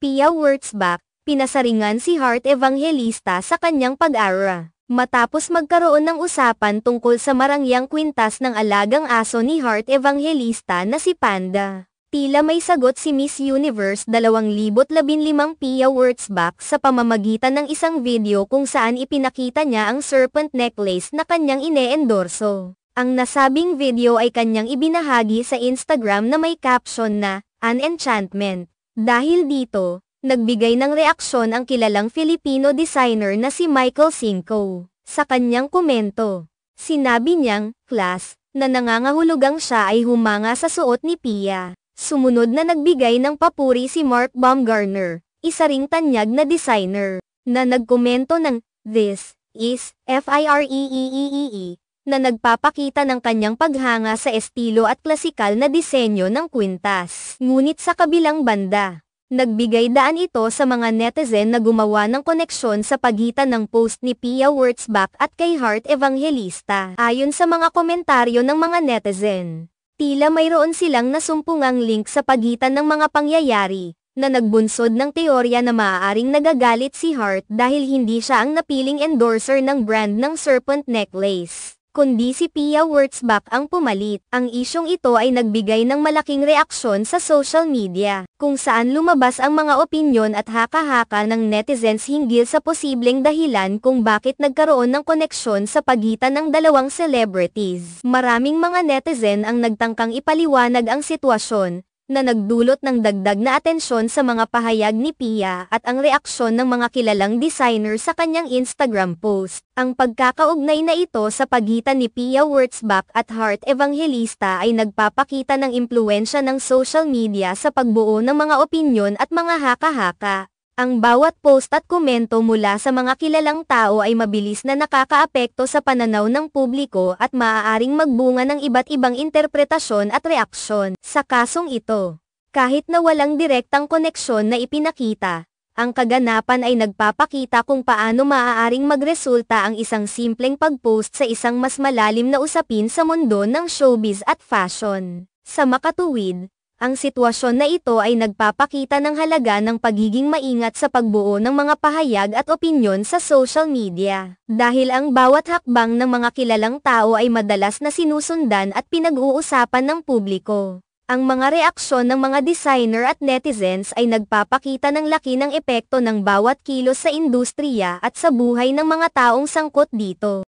Pia Wurtzbach, pinasaringan si Heart Evangelista sa kanyang pag-aaral. Matapos magkaroon ng usapan tungkol sa marangyang kwintas ng alagang aso ni Heart Evangelista na si Panda, tila may sagot si Miss Universe 2015 Pia Wurtzbach sa pamamagitan ng isang video kung saan ipinakita niya ang serpent necklace na kanyang ine-endorso. Ang nasabing video ay kanyang ibinahagi sa Instagram na may caption na, "An enchantment." Dahil dito, nagbigay ng reaksyon ang kilalang Filipino designer na si Michael Cinco. Sa kanyang komento, sinabi niyang, "Class," na nangangahulugang siya ay humanga sa suot ni Pia. Sumunod na nagbigay ng papuri si Mark Baumgartner, isa ring tanyag na designer, na nagkomento ng, "This is FIREEEE," na nagpapakita ng kanyang paghanga sa estilo at klasikal na disenyo ng kwintas. Ngunit sa kabilang banda, nagbigay daan ito sa mga netizen na gumawa ng koneksyon sa pagitan ng post ni Pia Wurtzbach at kay Heart Evangelista. Ayon sa mga komentaryo ng mga netizen, tila mayroon silang nasumpungang link sa pagitan ng mga pangyayari, na nagbunsod ng teorya na maaaring nagagalit si Heart dahil hindi siya ang napiling endorser ng brand ng serpent necklace, kundi si Pia Wurtzbach ang pumalit. Ang isyong ito ay nagbigay ng malaking reaksyon sa social media, kung saan lumabas ang mga opinyon at haka-haka ng netizens hinggil sa posibleng dahilan kung bakit nagkaroon ng koneksyon sa pagitan ng dalawang celebrities. Maraming mga netizen ang nagtangkang ipaliwanag ang sitwasyon, na nagdulot ng dagdag na atensyon sa mga pahayag ni Pia at ang reaksyon ng mga kilalang designer sa kanyang Instagram post. Ang pagkakaugnay na ito sa pagitan ni Pia Wurtzbach at Heart Evangelista ay nagpapakita ng impluwensya ng social media sa pagbuo ng mga opinyon at mga haka-haka. Ang bawat post at komento mula sa mga kilalang tao ay mabilis na nakakaapekto sa pananaw ng publiko at maaaring magbunga ng iba't ibang interpretasyon at reaksyon. Sa kasong ito, kahit na walang direktang koneksyon na ipinakita, ang kaganapan ay nagpapakita kung paano maaaring magresulta ang isang simpleng pag-post sa isang mas malalim na usapin sa mundo ng showbiz at fashion. Sa makatuwid, ang sitwasyon na ito ay nagpapakita ng halaga ng pagiging maingat sa pagbuo ng mga pahayag at opinyon sa social media. Dahil ang bawat hakbang ng mga kilalang tao ay madalas na sinusundan at pinag-uusapan ng publiko. Ang mga reaksyon ng mga designer at netizens ay nagpapakita ng laki ng epekto ng bawat kilos sa industriya at sa buhay ng mga taong sangkot dito.